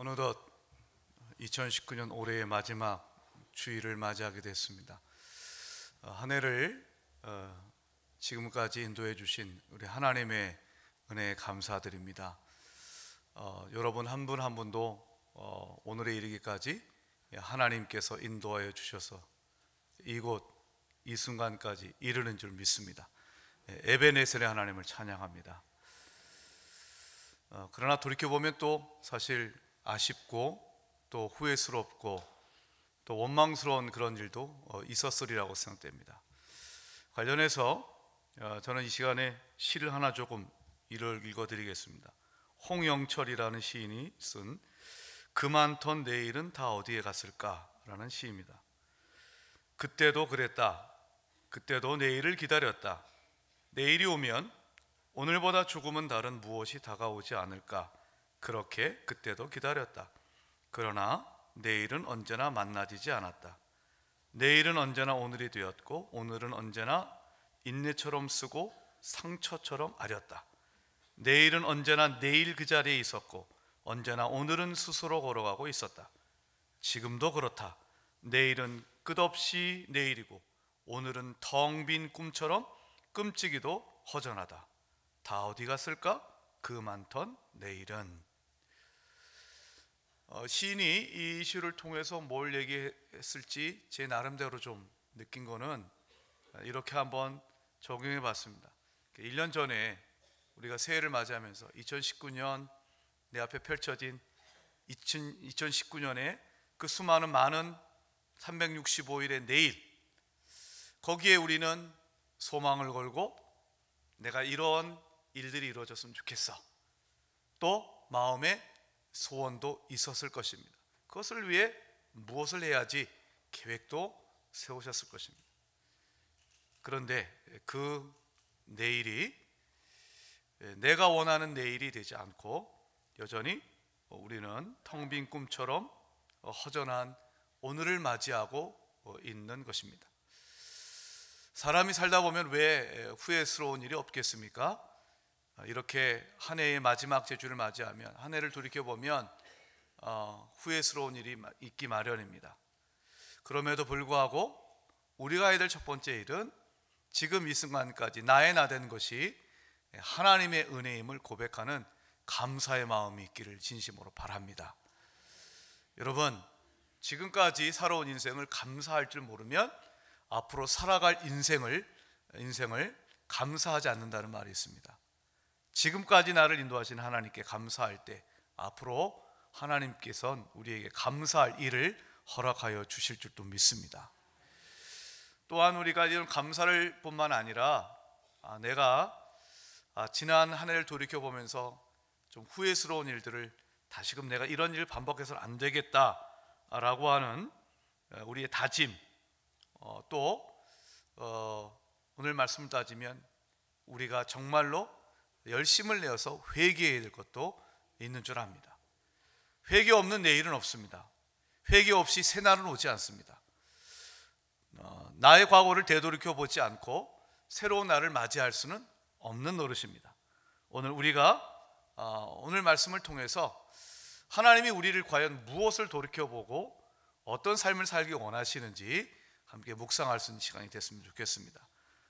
어느덧 2019년 올해의 마지막 주일을 맞이하게 됐습니다. 한 해를 지금까지 인도해 주신 우리 하나님의 은혜에 감사드립니다. 여러분 한 분 한 분도 오늘에 이르기까지 하나님께서 인도하여 주셔서 이곳 이 순간까지 이르는 줄 믿습니다. 에베네셀의 하나님을 찬양합니다. 그러나 돌이켜보면 또 사실 아쉽고 또 후회스럽고 또 원망스러운 그런 일도 있었으리라고 생각됩니다. 관련해서 저는 이 시간에 시를 하나 조금 읽어드리겠습니다. 홍영철이라는 시인이 쓴 그만턴 내일은 다 어디에 갔을까 라는 시입니다. 그때도 그랬다. 그때도 내일을 기다렸다. 내일이 오면 오늘보다 조금은 다른 무엇이 다가오지 않을까. 그렇게 그때도 기다렸다. 그러나 내일은 언제나 만나지지 않았다. 내일은 언제나 오늘이 되었고 오늘은 언제나 인내처럼 쓰고 상처처럼 아렸다. 내일은 언제나 내일 그 자리에 있었고 언제나 오늘은 스스로 걸어가고 있었다. 지금도 그렇다. 내일은 끝없이 내일이고 오늘은 텅 빈 꿈처럼 끔찍이도 허전하다. 다 어디 갔을까? 그 많던 내일은. 시인이 이 시를 통해서 뭘 얘기했을지 제 나름대로 좀 느낀 거는 이렇게 한번 적용해 봤습니다. 1년 전에 우리가 새해를 맞이하면서 2019년 내 앞에 펼쳐진 2019년에 그 수많은 많은 365일의 내일, 거기에 우리는 소망을 걸고 내가 이런 일들이 이루어졌으면 좋겠어, 또 마음에 소원도 있었을 것입니다. 그것을 위해 무엇을 해야지 계획도 세우셨을 것입니다. 그런데 그 내일이 내가 원하는 내일이 되지 않고 여전히 우리는 텅 빈 꿈처럼 허전한 오늘을 맞이하고 있는 것입니다. 사람이 살다 보면 왜 후회스러운 일이 없겠습니까? 이렇게 한 해의 마지막 제주를 맞이하면, 한 해를 돌이켜보면 후회스러운 일이 있기 마련입니다. 그럼에도 불구하고 우리가 해야 될 첫 번째 일은 지금 이 순간까지 나의 나 된 것이 하나님의 은혜임을 고백하는 감사의 마음이 있기를 진심으로 바랍니다. 여러분, 지금까지 살아온 인생을 감사할 줄 모르면 앞으로 살아갈 인생을 감사하지 않는다는 말이 있습니다. 지금까지 나를 인도하신 하나님께 감사할 때 앞으로 하나님께서는 우리에게 감사할 일을 허락하여 주실 줄도 믿습니다. 또한 우리가 이런 감사를 뿐만 아니라 내가 지난 한 해를 돌이켜보면서 좀 후회스러운 일들을 다시금 내가 이런 일을 반복해서는 안 되겠다라고 하는 우리의 다짐, 또 오늘 말씀을 따지면 우리가 정말로 열심을 내어서 회개해야 될 것도 있는 줄 압니다. 회개 없는 내일은 없습니다. 회개 없이 새날은 오지 않습니다. 나의 과거를 되돌이켜 보지 않고 새로운 날을 맞이할 수는 없는 노릇입니다. 오늘 우리가 오늘 말씀을 통해서 하나님이 우리를 과연 무엇을 돌이켜보고 어떤 삶을 살기 원하시는지 함께 묵상할 수 있는 시간이 됐으면 좋겠습니다.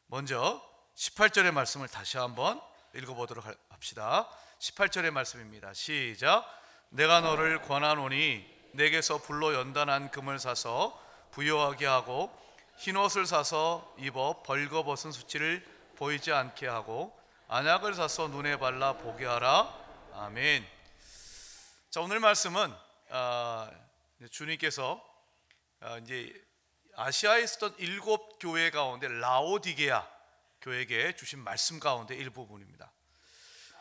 먼저 18절의 말씀을 다시 한번 읽어보도록 합시다. 18절의 말씀입니다. 시작. 내가 너를 권하노니 내게서 불로 연단한 금을 사서 부요하게 하고 흰옷을 사서 입어 벌거벗은 수치를 보이지 않게 하고 안약을 사서 눈에 발라 보게 하라. 아멘. 자, 오늘 말씀은 주님께서 이제 아시아에 있었던 7교회 가운데 라오디게아 교회에게 주신 말씀 가운데 일부분입니다.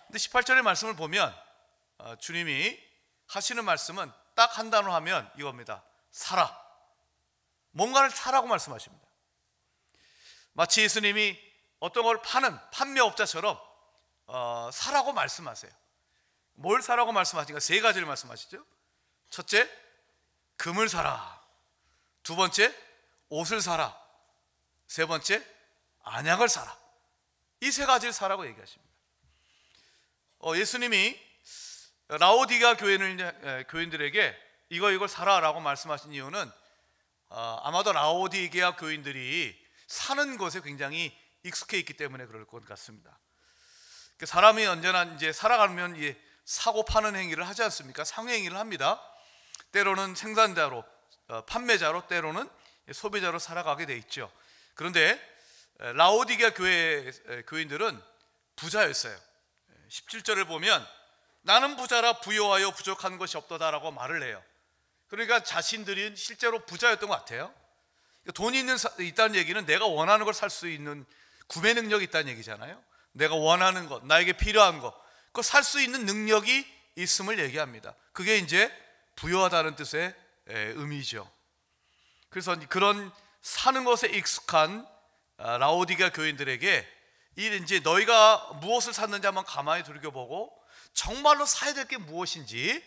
근데 18절의 말씀을 보면 주님이 하시는 말씀은 딱 한 단어 하면 이겁니다. 사라. 뭔가를 사라고 말씀하십니다. 마치 예수님이 어떤 걸 파는 판매업자처럼 사라고 말씀하세요. 뭘 사라고 말씀하시니까 세 가지를 말씀하시죠. 첫째, 금을 사라. 두 번째, 옷을 사라. 세 번째, 안약을 사라. 이 세 가지를 사라고 얘기하십니다. 예수님이 라오디게아 교인들에게 이걸 사라라고 말씀하신 이유는 아마도 라오디게아 교인들이 사는 것에 굉장히 익숙해 있기 때문에 그럴 것 같습니다. 사람이 언제나 이제 살아가면 사고 파는 행위를 하지 않습니까? 상행위를 합니다. 때로는 생산자로, 판매자로, 때로는 소비자로 살아가게 돼 있죠. 그런데 라오디게아 교인들은 부자였어요. 17절을 보면 나는 부자라 부요하여 부족한 것이 없도다라고 말을 해요. 그러니까 자신들이 실제로 부자였던 것 같아요. 돈이 있다는 얘기는 내가 원하는 걸 살 수 있는 구매 능력이 있다는 얘기잖아요. 내가 원하는 것, 나에게 필요한 것, 그거 살 수 있는 능력이 있음을 얘기합니다. 그게 이제 부유하다는 뜻의 의미죠. 그래서 그런 사는 것에 익숙한 라오디게아 교인들에게 이제 너희가 무엇을 샀는지 한번 가만히 돌이켜보고 정말로 사야 될 게 무엇인지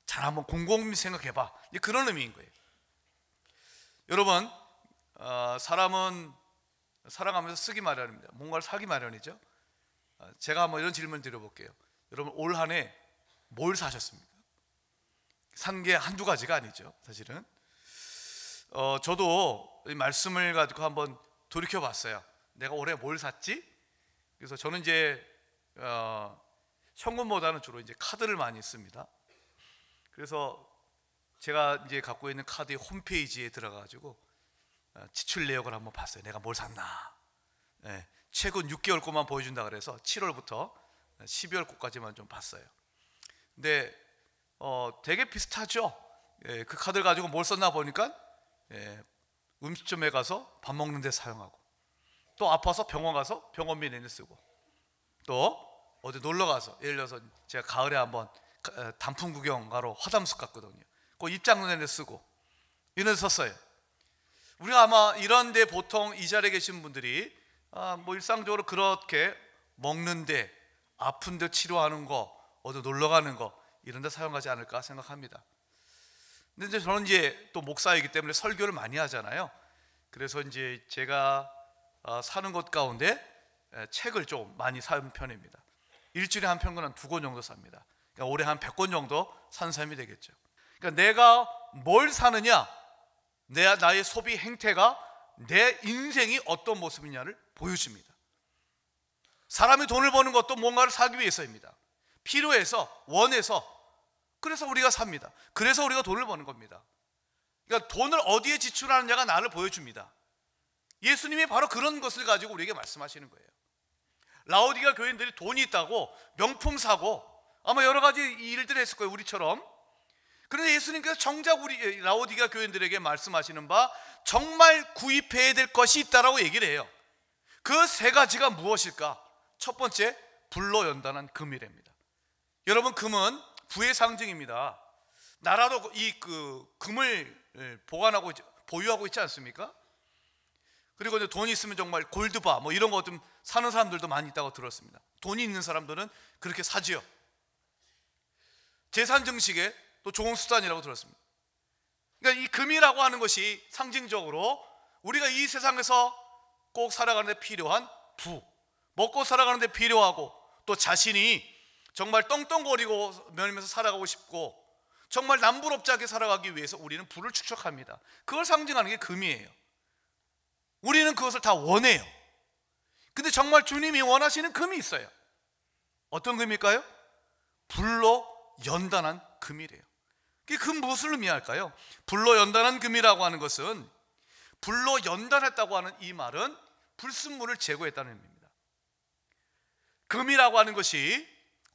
잘 한번 곰곰이 생각해봐. 그런 의미인 거예요. 여러분, 사람은 살아가면서 쓰기 마련입니다. 뭔가를 사기 마련이죠. 제가 한번 이런 질문 드려볼게요. 여러분, 올 한 해 뭘 사셨습니까? 산 게 한두 가지가 아니죠, 사실은. 저도 이 말씀을 가지고 한번 돌이켜봤어요. 내가 올해 뭘 샀지? 그래서 저는 이제 현금보다는 주로 이제 카드를 많이 씁니다. 그래서 제가 이제 갖고 있는 카드의 홈페이지에 들어가가지고 지출 내역을 한번 봤어요. 내가 뭘 샀나? 최근 6개월 거만 보여준다 그래서 7월부터 12월 거까지만 좀 봤어요. 근데 되게 비슷하죠. 그 카드를 가지고 뭘 썼나 보니까 음식점에 가서 밥 먹는 데 사용하고, 또 아파서 병원 가서 병원비 내내 쓰고, 또 어디 놀러 가서, 예를 들어서 제가 가을에 한번 단풍 구경 가러 화담숲 갔거든요. 그 입장 내내 쓰고 이런 데 썼어요. 우리가 아마 이런 데 보통 이 자리에 계신 분들이 뭐 일상적으로 그렇게 먹는데, 아픈데 치료하는 거, 어디 놀러 가는 거 이런 데 사용하지 않을까 생각합니다. 근데 이제 저는 이제 또 목사이기 때문에 설교를 많이 하잖아요. 그래서 이제 제가 사는 것 가운데 책을 좀 많이 사는 편입니다. 일주일에 한 평균 한 2권 정도 삽니다. 그러니까 올해 한 100권 정도 산 셈이 되겠죠. 그러니까 내가 뭘 사느냐, 나의 소비 행태가 내 인생이 어떤 모습이냐를 보여줍니다. 사람이 돈을 버는 것도 뭔가를 사기 위해서입니다. 필요해서, 원해서, 그래서 우리가 삽니다. 그래서 우리가 돈을 버는 겁니다. 그러니까 돈을 어디에 지출하느냐가 나를 보여줍니다. 예수님이 바로 그런 것을 가지고 우리에게 말씀하시는 거예요. 라오디게아 교인들이 돈이 있다고 명품 사고 아마 여러 가지 일들을 했을 거예요, 우리처럼. 그런데 예수님께서 정작 우리 라오디게아 교인들에게 말씀하시는 바 정말 구입해야 될 것이 있다라고 얘기를 해요. 그 3가지가 무엇일까? 첫 번째, 불로 연단한 금이랍니다. 여러분, 금은 부의 상징입니다. 나라도 이 금을 보관하고 보유하고 있지 않습니까? 그리고 이제 돈이 있으면 정말 골드바 뭐 이런 거 좀 사는 사람들도 많이 있다고 들었습니다. 돈이 있는 사람들은 그렇게 사지요. 재산 증식에 또 좋은 수단이라고 들었습니다. 그러니까 이 금이라고 하는 것이 상징적으로 우리가 이 세상에서 꼭 살아가는 데 필요한 부, 먹고 살아가는 데 필요하고, 또 자신이 정말 떵떵거리고 면면서 살아가고 싶고 정말 남부럽지않게 살아가기 위해서 우리는 부를 축적합니다. 그걸 상징하는 게 금이에요. 우리는 그것을 다 원해요. 근데 정말 주님이 원하시는 금이 있어요. 어떤 금일까요? 불로 연단한 금이래요. 그게 금 무엇을 의미할까요? 불로 연단한 금이라고 하는 것은, 불로 연단했다고 하는 이 말은 불순물을 제거했다는 의미입니다. 금이라고 하는 것이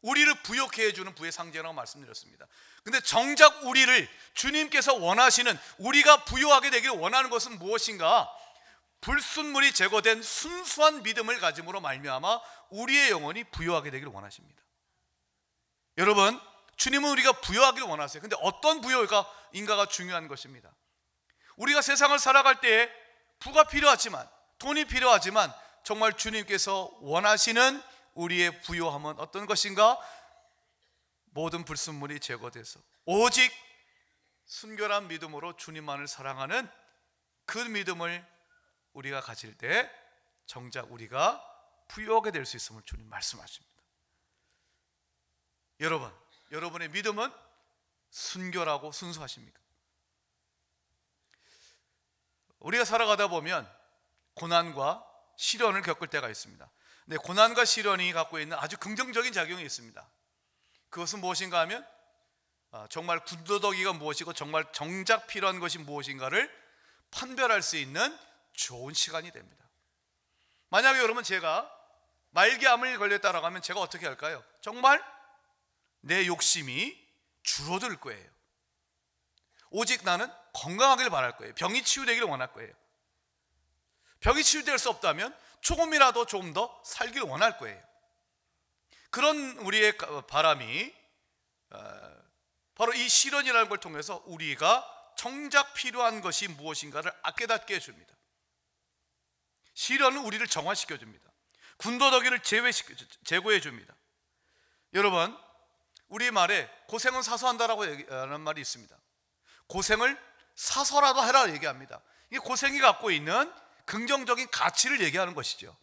우리를 부욕해 해주는 부의 상징이라고 말씀드렸습니다. 근데 정작 우리를 주님께서 원하시는, 우리가 부유하게 되기를 원하는 것은 무엇인가? 불순물이 제거된 순수한 믿음을 가짐으로 말미암아 우리의 영혼이 부유하게 되기를 원하십니다. 여러분, 주님은 우리가 부유하기를 원하세요. 근데 어떤 부유인가가 중요한 것입니다. 우리가 세상을 살아갈 때에 부가 필요하지만, 돈이 필요하지만, 정말 주님께서 원하시는 우리의 부유함은 어떤 것인가? 모든 불순물이 제거돼서 오직 순결한 믿음으로 주님만을 사랑하는 그 믿음을 우리가 가질 때 정작 우리가 부유하게 될 수 있음을 주님 말씀하십니다. 여러분, 여러분의 믿음은 순결하고 순수하십니까? 우리가 살아가다 보면 고난과 시련을 겪을 때가 있습니다. 근데 고난과 시련이 갖고 있는 아주 긍정적인 작용이 있습니다. 그것은 무엇인가 하면 정말 군더더기가 무엇이고 정말 정작 필요한 것이 무엇인가를 판별할 수 있는 좋은 시간이 됩니다. 만약에 여러분 제가 말기암을 걸렸다라고 하면 제가 어떻게 할까요? 정말 내 욕심이 줄어들 거예요. 오직 나는 건강하길 바랄 거예요. 병이 치유되기를 원할 거예요. 병이 치유될 수 없다면 조금이라도 조금 더 살기를 원할 거예요. 그런 우리의 바람이 바로 이 시련이라는 걸 통해서 우리가 정작 필요한 것이 무엇인가를 깨닫게 해줍니다. 시련은 우리를 정화시켜 줍니다. 군더더기를 제거해 줍니다. 여러분, 우리 말에 고생은 사서한다라고 하는 말이 있습니다. 고생을 사서라도 해라 얘기합니다. 이 고생이 갖고 있는 긍정적인 가치를 얘기하는 것이죠.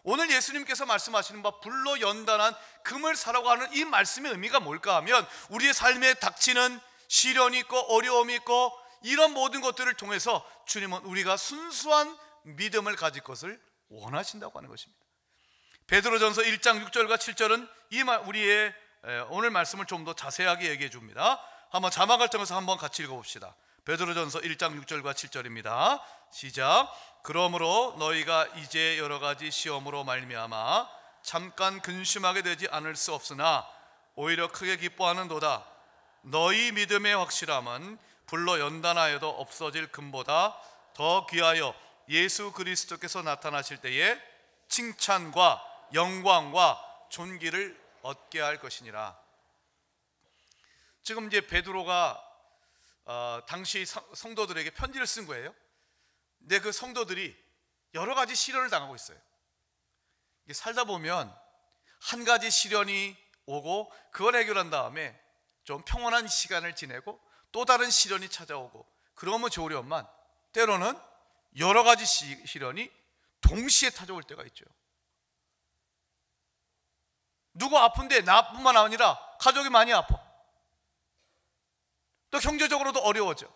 오늘 예수님께서 말씀하시는 바 불로 연단한 금을 사라고 하는 이 말씀의 의미가 뭘까 하면 우리의 삶에 닥치는 시련이 있고 어려움이 있고 이런 모든 것들을 통해서 주님은 우리가 순수한 믿음을 가질 것을 원하신다고 하는 것입니다. 베드로전서 1장 6절과 7절은 우리의 오늘 말씀을 좀 더 자세하게 얘기해 줍니다. 한번 자막을 통해서 한번 같이 읽어봅시다. 베드로전서 1장 6절과 7절입니다. 시작. 그러므로 너희가 이제 여러 가지 시험으로 말미암아 잠깐 근심하게 되지 않을 수 없으나 오히려 크게 기뻐하는도다. 너희 믿음의 확실함은 불로 연단하여도 없어질 금보다 더 귀하여 예수 그리스도께서 나타나실 때에 칭찬과 영광과 존귀를 얻게 할 것이니라. 지금 이제 베드로가 당시 성도들에게 편지를 쓴 거예요. 근데 그 성도들이 여러 가지 시련을 당하고 있어요. 살다 보면 한 가지 시련이 오고 그걸 해결한 다음에 좀 평온한 시간을 지내고 또 다른 시련이 찾아오고 그러면 좋으련만 때로는 여러 가지 시련이 동시에 찾아올 때가 있죠. 누구 아픈데 나뿐만 아니라 가족이 많이 아파. 또 경제적으로도 어려워져.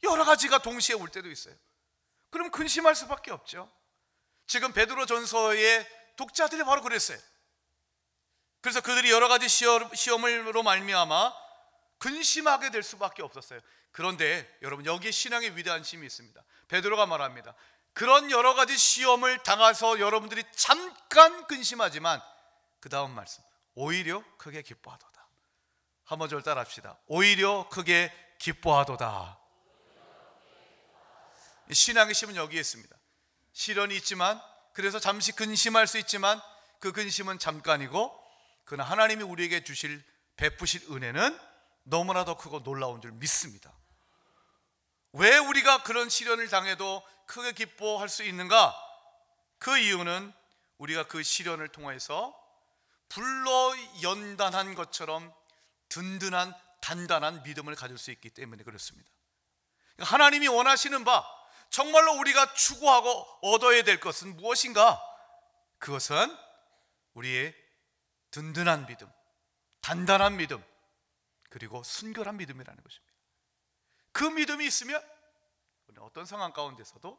여러 가지가 동시에 올 때도 있어요. 그럼 근심할 수밖에 없죠. 지금 베드로전서의 독자들이 바로 그랬어요. 그래서 그들이 여러 가지 시험으로 말미암아 근심하게 될 수밖에 없었어요. 그런데 여러분, 여기에 신앙의 위대한 힘이 있습니다. 베드로가 말합니다. 그런 여러 가지 시험을 당해서 여러분들이 잠깐 근심하지만 그 다음 말씀, 오히려 크게 기뻐하도다. 한번 절 따라합시다. 오히려 크게 기뻐하도다. 신앙의 힘은 여기에 있습니다. 시련이 있지만, 그래서 잠시 근심할 수 있지만 그 근심은 잠깐이고, 그러나 하나님이 우리에게 베푸실 은혜는 너무나 더 크고 놀라운 줄 믿습니다. 왜 우리가 그런 시련을 당해도 크게 기뻐할 수 있는가? 그 이유는 우리가 그 시련을 통해서 불로 연단한 것처럼 든든한 단단한 믿음을 가질 수 있기 때문에 그렇습니다. 하나님이 원하시는 바, 정말로 우리가 추구하고 얻어야 될 것은 무엇인가? 그것은 우리의 든든한 믿음, 단단한 믿음, 그리고 순결한 믿음이라는 것입니다. 그 믿음이 있으면 어떤 상황 가운데서도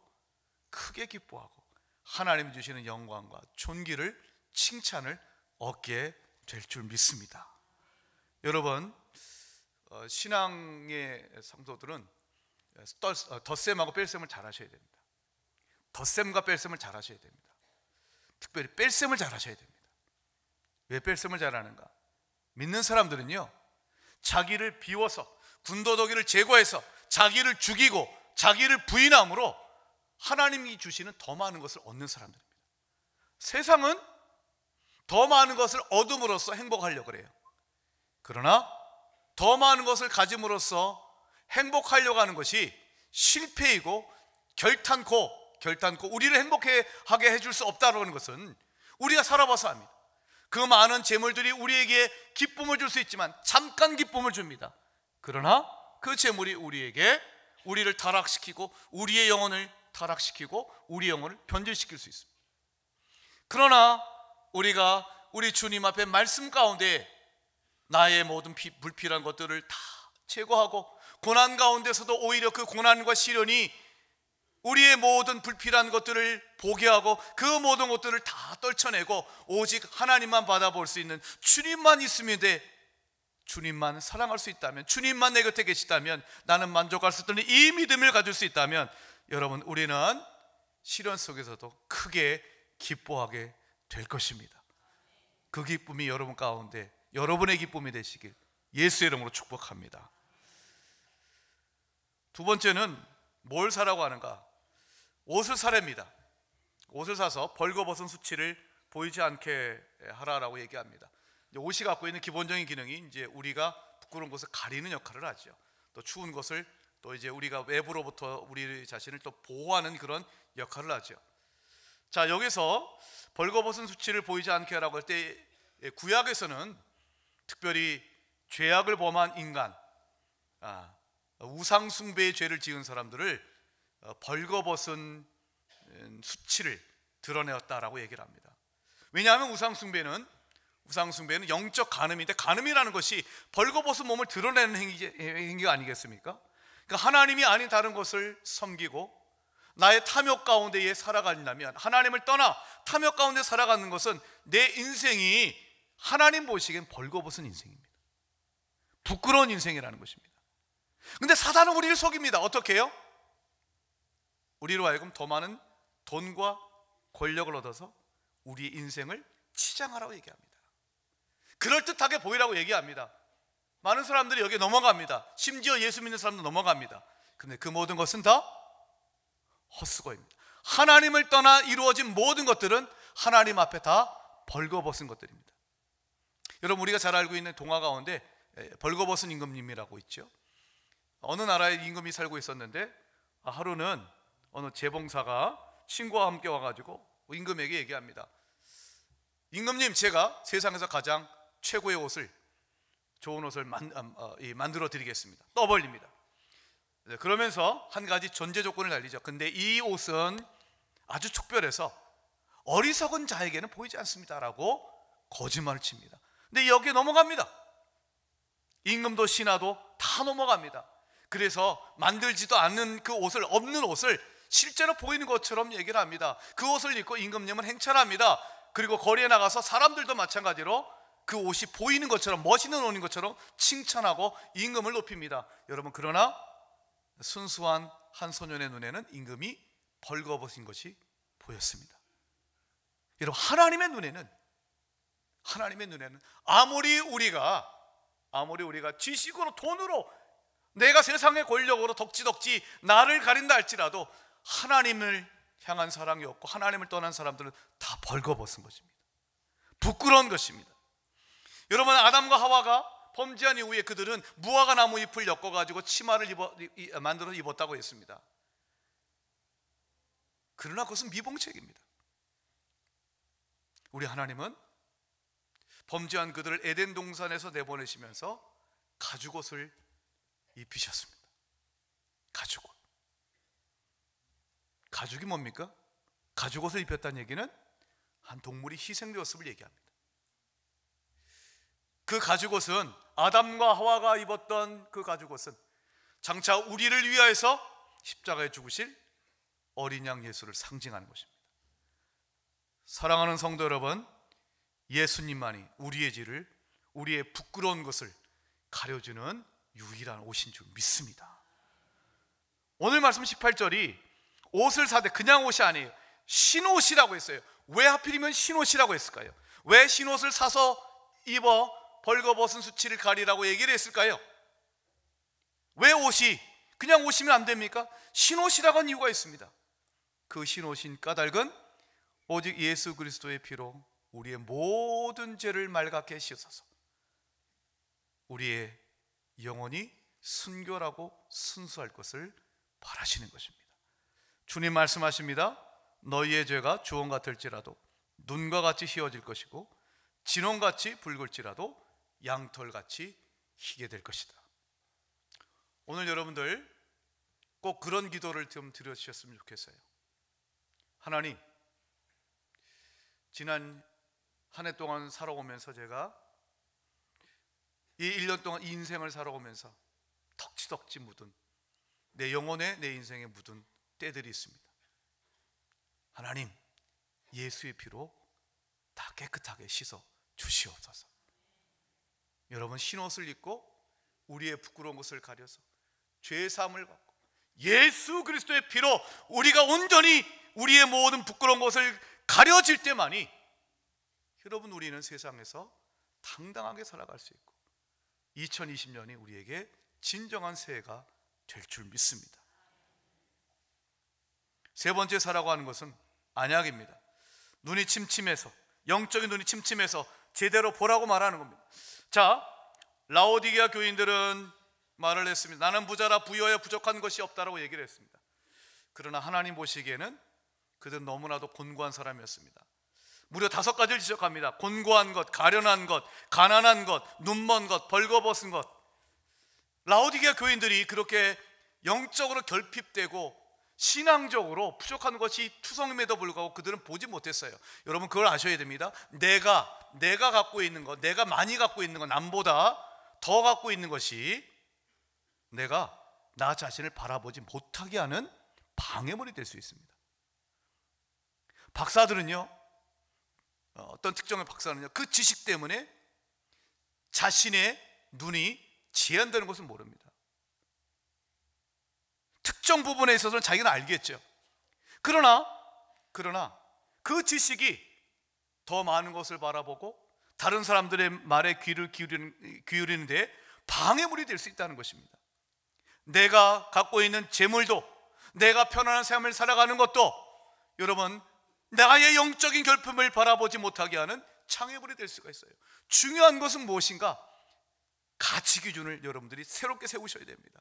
크게 기뻐하고 하나님이 주시는 영광과 존귀를, 칭찬을 얻게 될 줄 믿습니다. 여러분, 신앙의 성도들은 덧셈하고 뺄셈을 잘 하셔야 됩니다. 덧셈과 뺄셈을 잘 하셔야 됩니다. 특별히 뺄셈을 잘 하셔야 됩니다. 왜 뺄셈을 잘 하는가? 믿는 사람들은요, 자기를 비워서 군더더기를 제거해서 자기를 죽이고 자기를 부인함으로 하나님이 주시는 더 많은 것을 얻는 사람들입니다. 세상은 더 많은 것을 얻음으로써 행복하려고 그래요. 그러나 더 많은 것을 가짐으로써 행복하려고 하는 것이 실패이고 결탄코 우리를 행복하게 해줄 수 없다는 것은 우리가 살아봐서 압니다. 그 많은 재물들이 우리에게 기쁨을 줄 수 있지만 잠깐 기쁨을 줍니다. 그러나 그 재물이 우리를 타락시키고 우리의 영혼을 타락시키고 우리의 영혼을 변질시킬 수 있습니다. 그러나 우리가 우리 주님 앞에 말씀 가운데 나의 모든 불필요한 것들을 다 제거하고 고난 가운데서도 오히려 그 고난과 시련이 우리의 모든 불필요한 것들을 보게 하고 그 모든 것들을 다 떨쳐내고 오직 하나님만 받아볼 수 있는, 주님만 있으면 돼, 주님만 사랑할 수 있다면, 주님만 내 곁에 계시다면 나는 만족할 수 있다는 이 믿음을 가질 수 있다면, 여러분, 우리는 시련 속에서도 크게 기뻐하게 될 것입니다. 그 기쁨이 여러분 가운데 여러분의 기쁨이 되시길 예수의 이름으로 축복합니다. 두 번째는 뭘 사라고 하는가? 옷을 사랍니다. 옷을 사서 벌거벗은 수치를 보이지 않게 하라라고 얘기합니다. 옷이 갖고 있는 기본적인 기능이 이제 우리가 부끄러운 것을 가리는 역할을 하죠. 또 추운 것을 또 이제 우리가 외부로부터 우리 자신을 또 보호하는 그런 역할을 하죠. 자, 여기서 벌거벗은 수치를 보이지 않게 하라고 할 때 구약에서는 특별히 죄악을 범한 인간, 우상 숭배의 죄를 지은 사람들을 벌거벗은 수치를 드러내었다라고 얘기를 합니다. 왜냐하면 우상 숭배는 영적 간음인데, 간음이라는 것이 벌거벗은 몸을 드러내는 행위가 아니겠습니까? 그러니까 하나님이 아닌 다른 것을 섬기고 나의 탐욕 가운데에 살아간다면, 하나님을 떠나 탐욕 가운데 살아가는 것은 내 인생이 하나님 보시기엔 벌거벗은 인생입니다. 부끄러운 인생이라는 것입니다. 근데 사단은 우리를 속입니다. 어떻게 해요? 우리로 하여금 더 많은 돈과 권력을 얻어서 우리의 인생을 치장하라고 얘기합니다. 그럴듯하게 보이라고 얘기합니다. 많은 사람들이 여기에 넘어갑니다. 심지어 예수 믿는 사람도 넘어갑니다. 근데 그 모든 것은 다 헛수고입니다. 하나님을 떠나 이루어진 모든 것들은 하나님 앞에 다 벌거벗은 것들입니다. 여러분, 우리가 잘 알고 있는 동화 가운데 벌거벗은 임금님이라고 있죠. 어느 나라에 임금이 살고 있었는데, 하루는 어느 재봉사가 친구와 함께 와가지고 임금에게 얘기합니다. 임금님, 제가 세상에서 가장 최고의 옷을, 좋은 옷을 만들어 드리겠습니다. 떠벌립니다. 그러면서 한 가지 전제 조건을 달리죠. 근데 이 옷은 아주 특별해서 어리석은 자에게는 보이지 않습니다 라고 거짓말을 칩니다. 근데 여기에 넘어갑니다. 임금도 신하도 다 넘어갑니다. 그래서 만들지도 않는 그 옷을, 없는 옷을 실제로 보이는 것처럼 얘기를 합니다. 그 옷을 입고 임금님은 행차합니다. 그리고 거리에 나가서 사람들도 마찬가지로 그 옷이 보이는 것처럼, 멋있는 옷인 것처럼 칭찬하고 임금을 높입니다. 여러분, 그러나 순수한 한 소년의 눈에는 임금이 벌거벗은 것이 보였습니다. 여러분, 하나님의 눈에는 아무리 우리가 지식으로, 돈으로, 내가 세상의 권력으로 덕지덕지 나를 가린다 할지라도 하나님을 향한 사랑이 없고 하나님을 떠난 사람들은 다 벌거벗은 것입니다. 부끄러운 것입니다. 여러분, 아담과 하와가 범죄한 이후에 그들은 무화과 나무 잎을 엮어가지고 치마를 만들어 입었다고 했습니다. 그러나 그것은 미봉책입니다. 우리 하나님은 범죄한 그들을 에덴 동산에서 내보내시면서 가죽옷을 입히셨습니다. 가죽옷. 가죽이 뭡니까? 가죽옷을 입혔다는 얘기는 한 동물이 희생되었음을 얘기합니다. 그 가죽옷은, 아담과 하와가 입었던 그 가죽옷은 장차 우리를 위하여서 십자가에 죽으실 어린 양 예수를 상징하는 것입니다. 사랑하는 성도 여러분, 예수님만이 우리의 죄를, 우리의 부끄러운 것을 가려주는 유일한 옷인 줄 믿습니다. 오늘 말씀 18절이 옷을 사되, 그냥 옷이 아니에요. 신옷이라고 했어요. 왜 하필이면 신옷이라고 했을까요? 왜 신옷을 사서 입어 벌거벗은 수치를 가리라고 얘기를 했을까요? 왜 옷이 그냥 옷이면 안 됩니까? 신옷이라고 한 이유가 있습니다. 그 신옷인 까닭은 오직 예수 그리스도의 피로 우리의 모든 죄를 맑게 씻어서 우리의 영혼이 순결하고 순수할 것을 바라시는 것입니다. 주님 말씀하십니다. 너희의 죄가 주홍 같을지라도 눈과 같이 희어질 것이고 진홍같이 붉을지라도 양털같이 희게 될 것이다. 오늘 여러분들 꼭 그런 기도를 좀 드려주셨으면 좋겠어요. 하나님, 지난 한 해 동안 살아오면서 제가 이 1년 동안 이 인생을 살아오면서 덕지덕지 묻은 내 영혼에 내 인생에 묻은 때들이 있습니다. 하나님, 예수의 피로 다 깨끗하게 씻어 주시옵소서. 여러분, 흰옷을 입고 우리의 부끄러운 것을 가려서 죄사함을 받고 예수 그리스도의 피로 우리가 온전히 우리의 모든 부끄러운 것을 가려질 때만이 여러분, 우리는 세상에서 당당하게 살아갈 수 있고 2020년이 우리에게 진정한 새해가 될 줄 믿습니다. 세 번째 사라고 하는 것은 안약입니다. 눈이 침침해서, 영적인 눈이 침침해서 제대로 보라고 말하는 겁니다. 자, 라오디게아 교인들은 말을 했습니다. 나는 부자라 부여에 부족한 것이 없다라고 얘기를 했습니다. 그러나 하나님 보시기에는 그들은 너무나도 곤고한 사람이었습니다. 무려 5가지를 지적합니다. 곤고한 것, 가련한 것, 가난한 것, 눈먼 것, 벌거벗은 것. 라오디게아 교인들이 그렇게 영적으로 결핍되고 신앙적으로 부족한 것이 투성임에도 불구하고 그들은 보지 못했어요. 여러분, 그걸 아셔야 됩니다. 내가 갖고 있는 것, 내가 많이 갖고 있는 것, 남보다 더 갖고 있는 것이 내가 나 자신을 바라보지 못하게 하는 방해물이 될 수 있습니다. 박사들은요, 어떤 특정의 박사는요, 그 지식 때문에 자신의 눈이 제한되는 것을 모릅니다. 특정 부분에 있어서는 자기는 알겠죠. 그러나 그 지식이 더 많은 것을 바라보고 다른 사람들의 말에 귀를 기울이는데 방해물이 될 수 있다는 것입니다. 내가 갖고 있는 재물도, 내가 편안한 삶을 살아가는 것도 여러분, 나의 영적인 결핍을 바라보지 못하게 하는 장애물이 될 수가 있어요. 중요한 것은 무엇인가? 가치 기준을 여러분들이 새롭게 세우셔야 됩니다.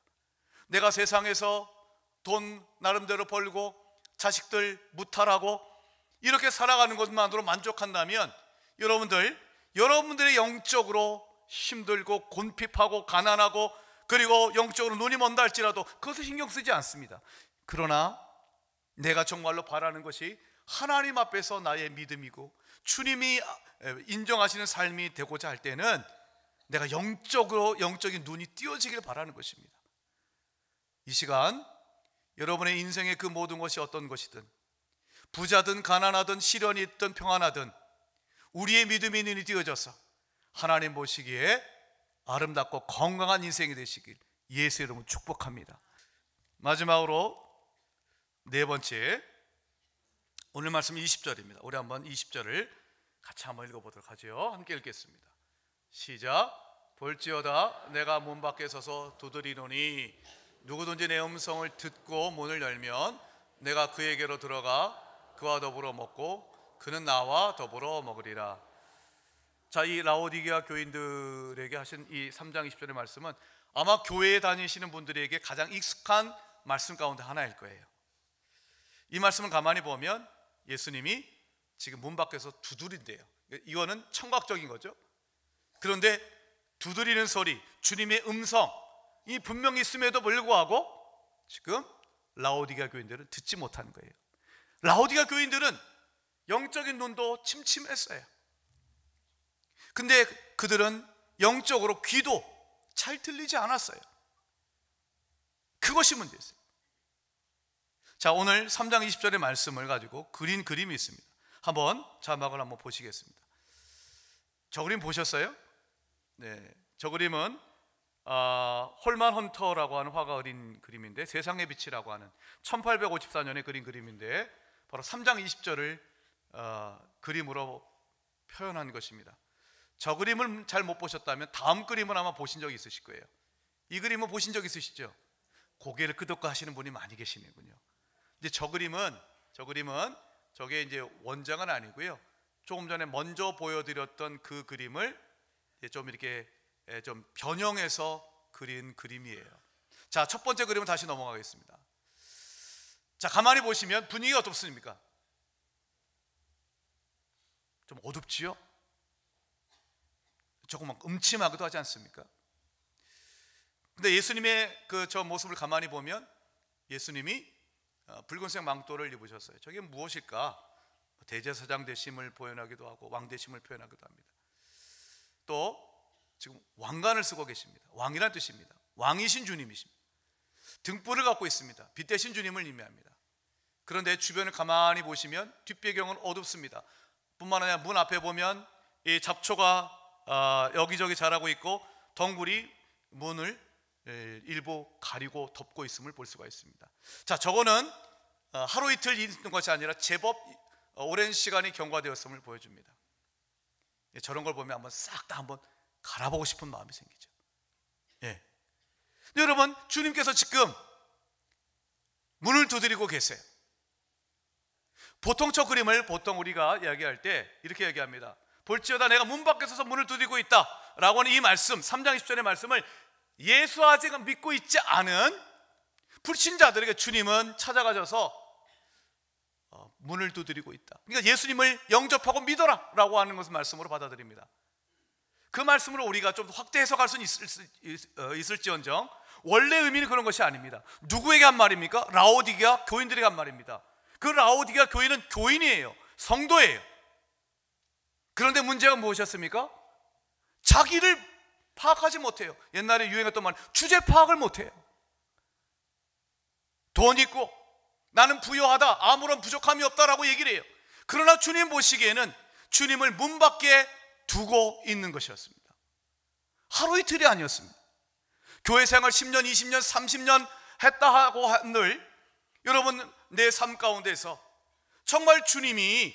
내가 세상에서 돈 나름대로 벌고 자식들 무탈하고 이렇게 살아가는 것만으로 만족한다면 여러분들의 영적으로 힘들고 곤핍하고 가난하고 그리고 영적으로 눈이 먼다 할지라도 그것을 신경 쓰지 않습니다. 그러나 내가 정말로 바라는 것이 하나님 앞에서 나의 믿음이고 주님이 인정하시는 삶이 되고자 할 때는 내가 영적인 눈이 띄어지길 바라는 것입니다. 이 시간 여러분의 인생의 그 모든 것이 어떤 것이든, 부자든 가난하든 시련이 있든 평안하든 우리의 믿음의 눈이 띄어져서 하나님 보시기에 아름답고 건강한 인생이 되시길 예수의 이름으로 축복합니다. 마지막으로 네 번째, 오늘 말씀 20절입니다. 우리 한번 20절을 같이 한번 읽어보도록 하죠. 함께 읽겠습니다. 시작. 볼지어다 내가 문 밖에 서서 두드리노니 누구든지 내 음성을 듣고 문을 열면 내가 그에게로 들어가 그와 더불어 먹고 그는 나와 더불어 먹으리라. 자, 이 라오디게아 교인들에게 하신 이 3장 20절의 말씀은 아마 교회에 다니시는 분들에게 가장 익숙한 말씀 가운데 하나일 거예요. 이 말씀을 가만히 보면 예수님이 지금 문 밖에서 두드린대요. 이거는 청각적인 거죠. 그런데 두드리는 소리, 주님의 음성이 분명히 있음에도 불구하고 지금 라오디게아 교인들은 듣지 못하는 거예요. 라오디게아 교인들은 영적인 눈도 침침했어요. 근데 그들은 영적으로 귀도 잘 들리지 않았어요. 그것이 문제였어요. 자, 오늘 3장 20절의 말씀을 가지고 그린 그림이 있습니다. 한번 자막을 한번 보시겠습니다. 저 그림 보셨어요? 네, 저 그림은 홀만 헌터라고 하는 화가 그린 그림인데, 세상의 빛이라고 하는 1854년에 그린 그림인데 바로 3장 20절을 그림으로 표현한 것입니다. 저 그림을 잘 못 보셨다면 다음 그림을 아마 보신 적이 있으실 거예요. 이 그림은 보신 적 있으시죠? 고개를 끄덕고 하시는 분이 많이 계시는군요. 이제 저 그림은 저게 이제 원작은 아니고요. 조금 전에 먼저 보여드렸던 그 그림을 좀 이렇게 좀 변형해서 그린 그림이에요. 자, 첫 번째 그림은 다시 넘어가겠습니다. 자, 가만히 보시면 분위기가 어떻습니까? 좀 어둡지요? 조금 음침하기도 하지 않습니까? 근데 예수님의 저 모습을 가만히 보면 예수님이 붉은색 망토를 입으셨어요. 저게 무엇일까? 대제사장 되심을 표현하기도 하고 왕 되심을 표현하기도 합니다. 또 지금 왕관을 쓰고 계십니다. 왕이란 뜻입니다. 왕이신 주님이십니다. 등불을 갖고 있습니다. 빛 대신 주님을 의미합니다. 그런데 주변을 가만히 보시면 뒷배경은 어둡습니다. 뿐만 아니라 문 앞에 보면 이 잡초가 여기저기 자라고 있고 덩굴이 문을 일부 가리고 덮고 있음을 볼 수가 있습니다. 자, 저거는 하루 이틀 있는 것이 아니라 제법 오랜 시간이 경과되었음을 보여줍니다. 저런 걸 보면 한번 싹 다 한번 갈아보고 싶은 마음이 생기죠. 예. 근데 여러분, 주님께서 지금 문을 두드리고 계세요. 보통 저 그림을 보통 우리가 이야기할 때 이렇게 얘기합니다. 볼지어다 내가 문 밖에 서서 문을 두드리고 있다 라고 하는 이 말씀, 3장 20절의 말씀을 예수 아직 믿고 있지 않은 불신자들에게 주님은 찾아가셔서 문을 두드리고 있다. 그러니까 예수님을 영접하고 믿어라 라고 하는 것을 말씀으로 받아들입니다. 그 말씀으로 우리가 좀 확대 해석할 수는 있을지언정 원래 의미는 그런 것이 아닙니다. 누구에게 한 말입니까? 라오디게아 교인들에게 한 말입니다. 그 라오디게아 교인은 교인이에요. 성도예요. 그런데 문제가 무엇이었습니까? 자기를 파악하지 못해요. 옛날에 유행했던 말, 주제 파악을 못해요. 돈 있고 나는 부유하다, 아무런 부족함이 없다라고 얘기를 해요. 그러나 주님 보시기에는 주님을 문 밖에 두고 있는 것이었습니다. 하루 이틀이 아니었습니다. 교회 생활 10년, 20년, 30년 했다 하고 한들 여러분 내 삶 가운데서 정말 주님이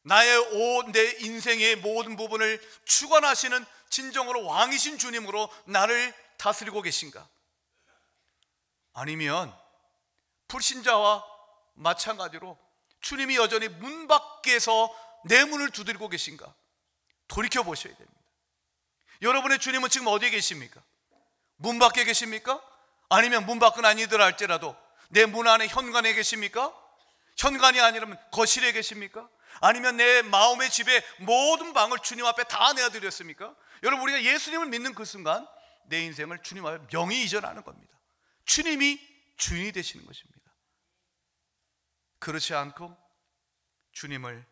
내 인생의 모든 부분을 주관하시는 진정으로 왕이신 주님으로 나를 다스리고 계신가? 아니면 불신자와 마찬가지로 주님이 여전히 문 밖에서 내 문을 두드리고 계신가? 돌이켜 보셔야 됩니다. 여러분의 주님은 지금 어디에 계십니까? 문 밖에 계십니까? 아니면 문 밖은 아니더라 할지라도 내 문 안에 현관에 계십니까? 현관이 아니라면 거실에 계십니까? 아니면 내 마음의 집에 모든 방을 주님 앞에 다 내어드렸습니까? 여러분, 우리가 예수님을 믿는 그 순간 내 인생을 주님 앞에 명의 이전하는 겁니다. 주님이 주인이 되시는 것입니다. 그렇지 않고 주님을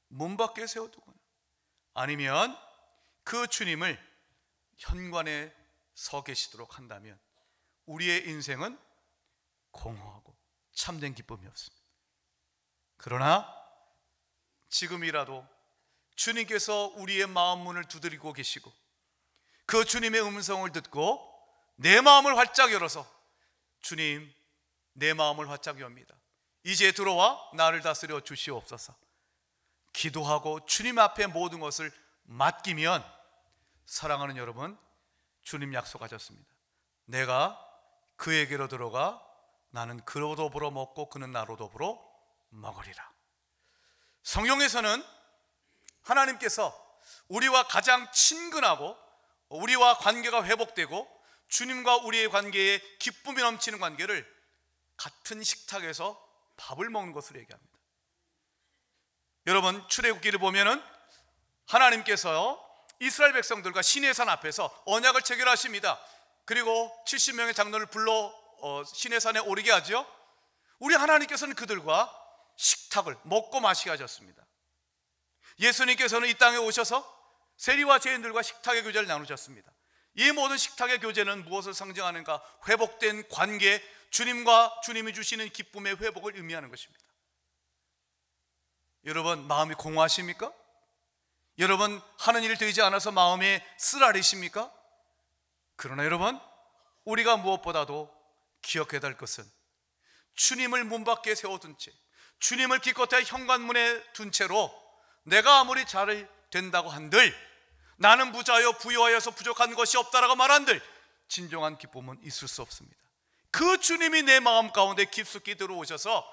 문 밖에 세워두거나 아니면 그 주님을 현관에 서 계시도록 한다면 우리의 인생은 공허하고 참된 기쁨이 없습니다. 그러나 지금이라도 주님께서 우리의 마음 문을 두드리고 계시고 그 주님의 음성을 듣고 내 마음을 활짝 열어서 주님, 내 마음을 활짝 엽니다. 이제 들어와 나를 다스려 주시옵소서. 기도하고 주님 앞에 모든 것을 맡기면 사랑하는 여러분, 주님 약속하셨습니다. 내가 그에게로 들어가 나는 그로 더불어 먹고 그는 나로 더불어 먹으리라. 성경에서는 하나님께서 우리와 가장 친근하고 우리와 관계가 회복되고 주님과 우리의 관계에 기쁨이 넘치는 관계를 같은 식탁에서 밥을 먹는 것으로 얘기합니다. 여러분, 출애굽기를 보면은 하나님께서 이스라엘 백성들과 시내산 앞에서 언약을 체결하십니다. 그리고 70명의 장로를 불러 시내산에 오르게 하죠. 우리 하나님께서는 그들과 식탁을 먹고 마시게 하셨습니다. 예수님께서는 이 땅에 오셔서 세리와 죄인들과 식탁의 교제를 나누셨습니다. 이 모든 식탁의 교제는 무엇을 상징하는가? 회복된 관계, 주님과 주님이 주시는 기쁨의 회복을 의미하는 것입니다. 여러분, 마음이 공허하십니까? 여러분, 하는 일 되지 않아서 마음에 쓰라리십니까? 그러나 여러분, 우리가 무엇보다도 기억해야 될 것은 주님을 문 밖에 세워둔 채, 주님을 기껏해 현관문에 둔 채로 내가 아무리 잘 된다고 한들, 나는 부자여 부유하여서 부족한 것이 없다라고 말한들 진정한 기쁨은 있을 수 없습니다. 그 주님이 내 마음 가운데 깊숙이 들어오셔서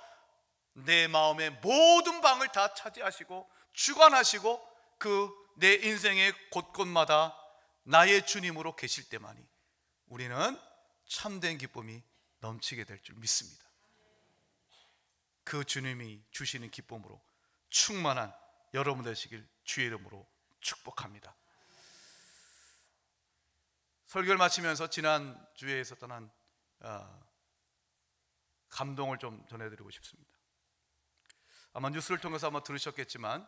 내 마음의 모든 방을 다 차지하시고 주관하시고 그 내 인생의 곳곳마다 나의 주님으로 계실 때만이 우리는 참된 기쁨이 넘치게 될 줄 믿습니다. 그 주님이 주시는 기쁨으로 충만한 여러분 되시길 주의 이름으로 축복합니다. 설교를 마치면서 지난주에 있었던 한 감동을 좀 전해드리고 싶습니다. 아마 뉴스를 통해서 아마 들으셨겠지만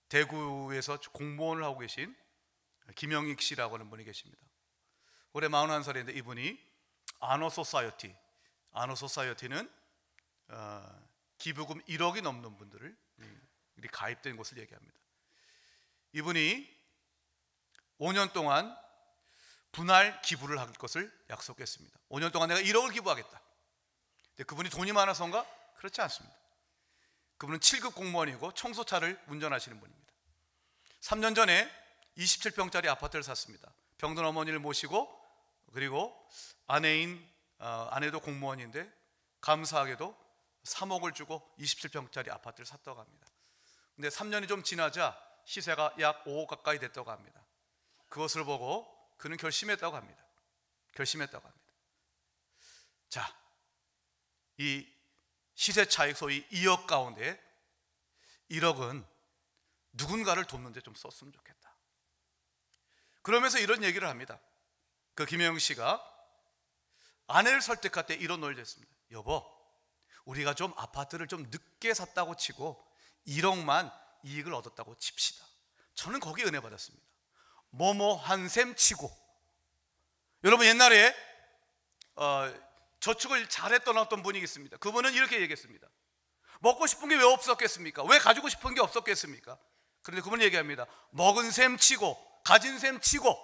대구에서 공무원을 하고 계신 김영익 씨라고 하는 분이 계십니다. 올해 41살인데 이분이 아너소사이어티는 기부금 1억이 넘는 분들을 가입된 곳을 얘기합니다. 이분이 5년 동안 분할 기부를 할 것을 약속했습니다. 5년 동안 내가 1억을 기부하겠다. 근데 그분이 돈이 많아서인가? 그렇지 않습니다. 그분은 7급 공무원이고 청소차를 운전하시는 분입니다. 3년 전에 27평짜리 아파트를 샀습니다. 병든 어머니를 모시고, 그리고 아내도 공무원인데 감사하게도 3억을 주고 27평짜리 아파트를 샀다고 합니다. 근데 3년이 좀 지나자 시세가 약 5억 가까이 됐다고 합니다. 그것을 보고 그는 결심했다고 합니다. 자, 이 시세 차익 소위 2억 가운데 1억은 누군가를 돕는 데 좀 썼으면 좋겠다. 그러면서 이런 얘기를 합니다. 그 김영식 씨가 아내를 설득할 때 이런 논리를 했습니다. 여보, 우리가 좀 아파트를 좀 늦게 샀다고 치고 1억만 이익을 얻었다고 칩시다. 저는 거기에 은혜 받았습니다. 뭐뭐 한 셈 치고. 여러분, 옛날에 저축을 잘했던 어떤 분이 있습니다. 그분은 이렇게 얘기했습니다. 먹고 싶은 게 왜 없었겠습니까? 왜 가지고 싶은 게 없었겠습니까? 그런데 그분은 얘기합니다. 먹은 셈 치고 가진 셈 치고,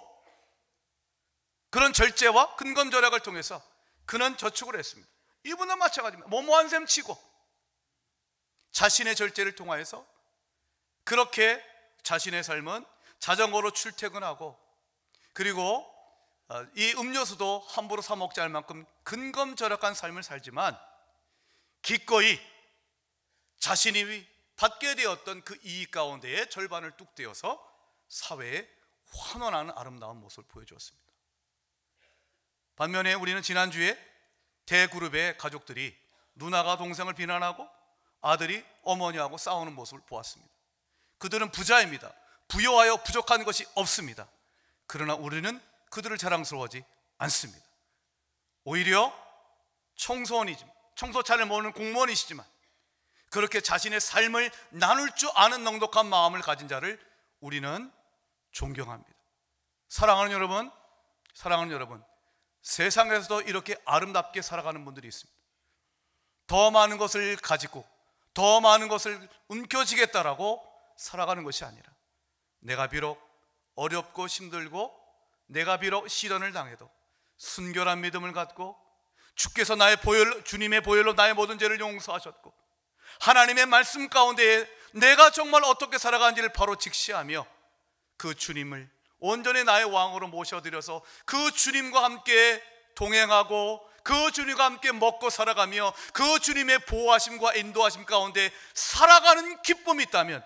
그런 절제와 근검 절약을 통해서 그는 저축을 했습니다. 이분은 마찬가지입니다. 뭐뭐한 셈 치고 자신의 절제를 통하여서 그렇게 자신의 삶은 자전거로 출퇴근하고, 그리고 이 음료수도 함부로 사 먹지 않을 만큼 근검절약한 삶을 살지만 기꺼이 자신이 받게 되었던 그 이익 가운데의 절반을 뚝 떼어서 사회에 환원하는 아름다운 모습을 보여주었습니다. 반면에 우리는 지난주에 대그룹의 가족들이 누나가 동생을 비난하고 아들이 어머니하고 싸우는 모습을 보았습니다. 그들은 부자입니다. 부여하여 부족한 것이 없습니다. 그러나 우리는 그들을 자랑스러워하지 않습니다. 오히려 청소차를 모으는 공무원이시지만 그렇게 자신의 삶을 나눌 줄 아는 넉넉한 마음을 가진 자를 우리는 존경합니다. 사랑하는 여러분, 세상에서도 이렇게 아름답게 살아가는 분들이 있습니다. 더 많은 것을 가지고 더 많은 것을 움켜쥐겠다라고 살아가는 것이 아니라, 내가 비록 어렵고 힘들고 내가 비록 시련을 당해도 순결한 믿음을 갖고 주께서 주님의 보혈로 나의 모든 죄를 용서하셨고 하나님의 말씀 가운데 내가 정말 어떻게 살아가는지를 바로 직시하며 그 주님을 온전히 나의 왕으로 모셔드려서 그 주님과 함께 동행하고 그 주님과 함께 먹고 살아가며 그 주님의 보호하심과 인도하심 가운데 살아가는 기쁨이 있다면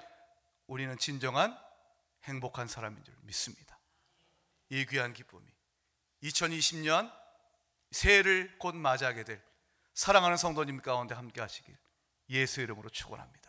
우리는 진정한 행복한 사람인 줄 믿습니다. 이 귀한 기쁨이 2020년 새해를 곧 맞이하게 될 사랑하는 성도님 가운데 함께 하시길 예수의 이름으로 축원합니다.